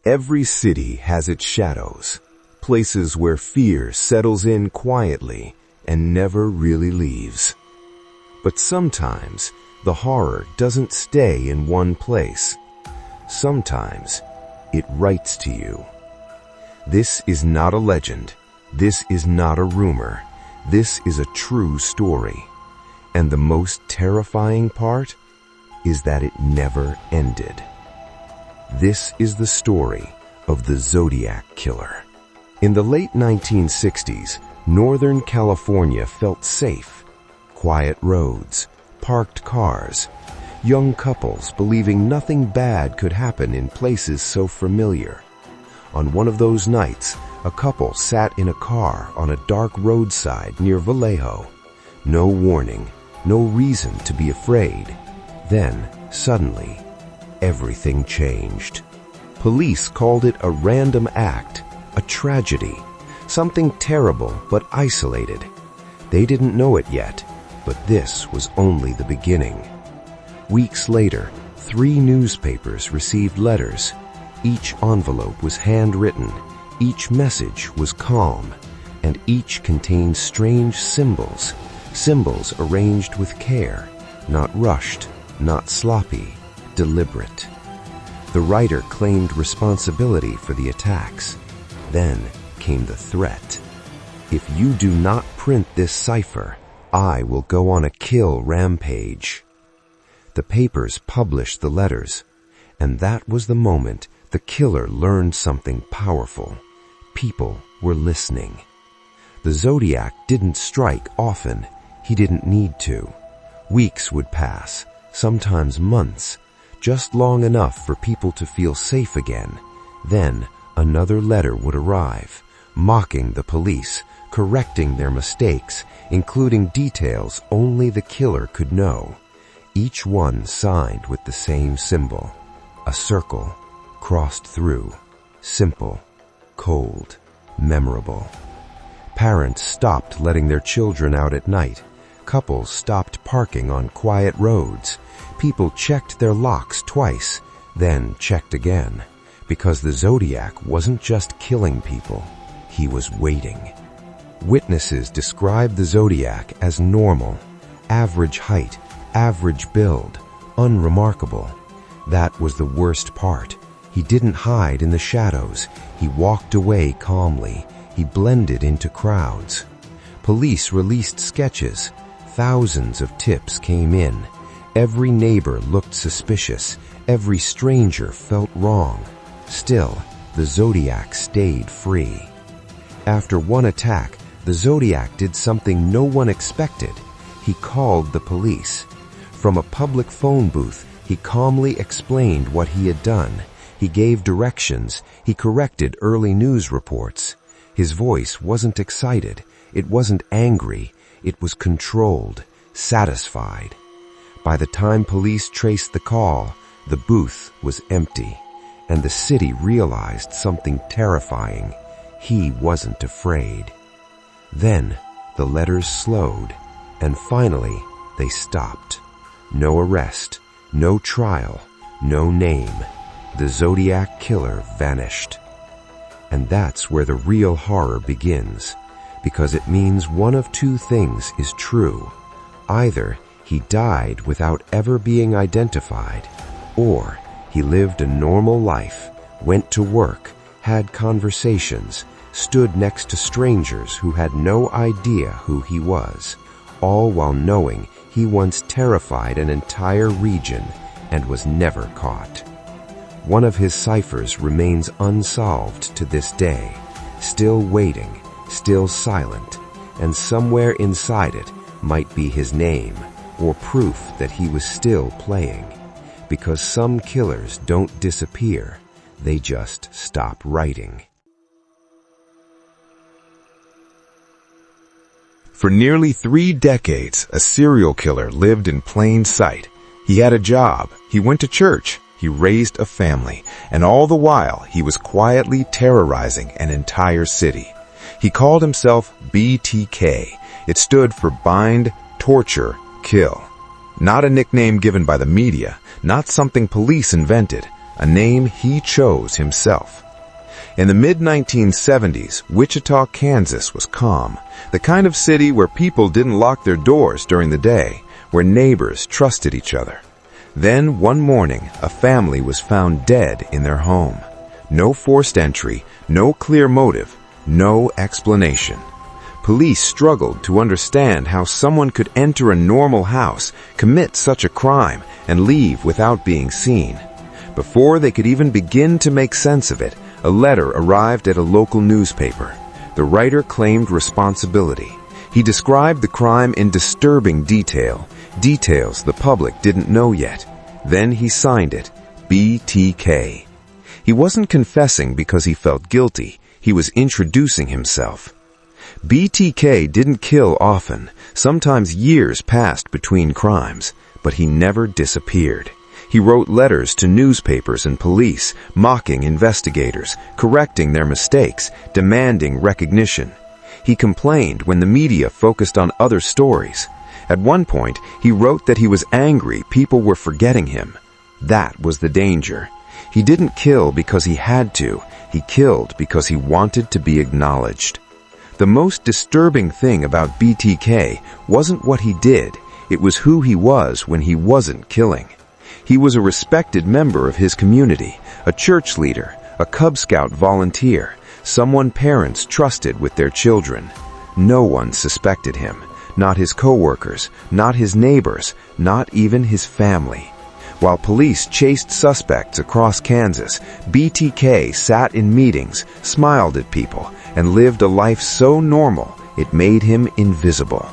Every city has its shadows, places where fear settles in quietly and never really leaves. But sometimes the horror doesn't stay in one place. Sometimes it writes to you. This is not a legend. This is not a rumor. This is a true story. And the most terrifying part is that it never ended. This is the story of the Zodiac Killer. In the late 1960s, Northern California felt safe. Quiet roads, parked cars, young couples believing nothing bad could happen in places so familiar. On one of those nights, a couple sat in a car on a dark roadside near Vallejo. No warning, no reason to be afraid. Then, suddenly, everything changed. Police called it a random act, a tragedy, something terrible but isolated. They didn't know it yet, but this was only the beginning. Weeks later, 3 newspapers received letters. Each envelope was handwritten, each message was calm, and each contained strange symbols, symbols arranged with care, not rushed, not sloppy, deliberate. The writer claimed responsibility for the attacks. Then came the threat. If you do not print this cipher, I will go on a kill rampage. The papers published the letters, and that was the moment the killer learned something powerful. People were listening. The Zodiac didn't strike often. He didn't need to. Weeks would pass, sometimes months, just long enough for people to feel safe again. Then another letter would arrive, mocking the police, correcting their mistakes, including details only the killer could know. Each one signed with the same symbol, a circle, crossed through, simple, cold, memorable. Parents stopped letting their children out at night. Couples stopped parking on quiet roads. People checked their locks twice, then checked again, because the Zodiac wasn't just killing people, he was waiting. Witnesses described the Zodiac as normal, average height, average build, unremarkable. That was the worst part. He didn't hide in the shadows. He walked away calmly. He blended into crowds. Police released sketches. Thousands of tips came in. Every neighbor looked suspicious. Every stranger felt wrong. Still, the Zodiac stayed free. After one attack, the Zodiac did something no one expected. He called the police. From a public phone booth, he calmly explained what he had done. He gave directions. He corrected early news reports. His voice wasn't excited. It wasn't angry. It was controlled, satisfied. By the time police traced the call, the booth was empty, and the city realized something terrifying. He wasn't afraid. Then the letters slowed, and finally they stopped. No arrest, no trial, no name. The Zodiac Killer vanished. And that's where the real horror begins, because it means one of two things is true. Either he died without ever being identified, or he lived a normal life, went to work, had conversations, stood next to strangers who had no idea who he was, all while knowing he once terrified an entire region and was never caught. One of his ciphers remains unsolved to this day, still waiting, still silent, and somewhere inside it might be his name, or proof that he was still playing. Because some killers don't disappear, they just stop writing. For nearly 3 decades, a serial killer lived in plain sight. He had a job, he went to church, he raised a family, and all the while he was quietly terrorizing an entire city. He called himself BTK. It stood for Bind, Torture, Kill. Not a nickname given by the media, not something police invented, a name he chose himself. In the mid-1970s, Wichita, Kansas was calm, the kind of city where people didn't lock their doors during the day, where neighbors trusted each other. Then, one morning, a family was found dead in their home. No forced entry, no clear motive, no explanation. Police struggled to understand how someone could enter a normal house, commit such a crime, and leave without being seen. Before they could even begin to make sense of it, a letter arrived at a local newspaper. The writer claimed responsibility. He described the crime in disturbing detail, details the public didn't know yet. Then he signed it, BTK. He wasn't confessing because he felt guilty. He was introducing himself. BTK didn't kill often. Sometimes years passed between crimes, but he never disappeared. He wrote letters to newspapers and police, mocking investigators, correcting their mistakes, demanding recognition. He complained when the media focused on other stories. At one point, he wrote that he was angry people were forgetting him. That was the danger. He didn't kill because he had to. He killed because he wanted to be acknowledged. The most disturbing thing about BTK wasn't what he did. It was who he was when he wasn't killing. He was a respected member of his community, a church leader, a Cub Scout volunteer, someone parents trusted with their children. No one suspected him, not his coworkers, not his neighbors, not even his family. While police chased suspects across Kansas, BTK sat in meetings, smiled at people, and lived a life so normal it made him invisible.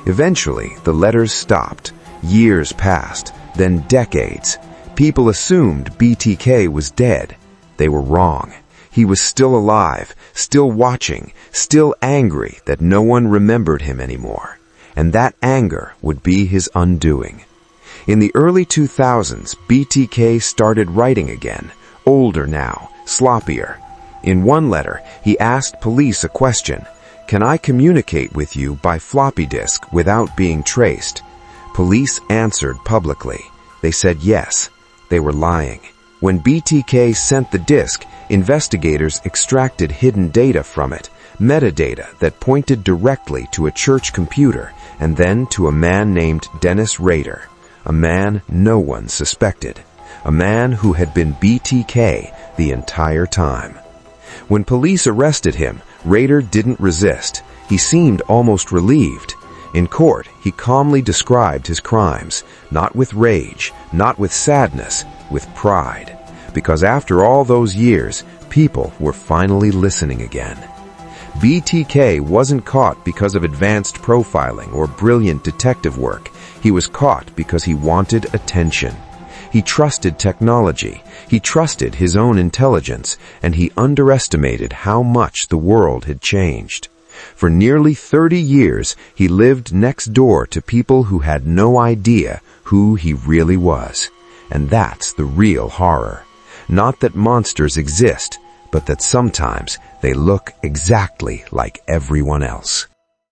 Eventually, the letters stopped. Years passed, then decades. People assumed BTK was dead. They were wrong. He was still alive, still watching, still angry that no one remembered him anymore. And that anger would be his undoing. In the early 2000s, BTK started writing again, older now, sloppier. In one letter, he asked police a question: "Can I communicate with you by floppy disk without being traced?" Police answered publicly. They said yes. They were lying. When BTK sent the disk, investigators extracted hidden data from it, metadata that pointed directly to a church computer and then to a man named Dennis Rader, a man no one suspected, a man who had been BTK the entire time. When police arrested him, Rader didn't resist. He seemed almost relieved. In court, he calmly described his crimes, not with rage, not with sadness, with pride. Because after all those years, people were finally listening again. BTK wasn't caught because of advanced profiling or brilliant detective work. He was caught because he wanted attention. He trusted technology, he trusted his own intelligence, and he underestimated how much the world had changed. For nearly 30 years, he lived next door to people who had no idea who he really was. And that's the real horror. Not that monsters exist, but that sometimes they look exactly like everyone else.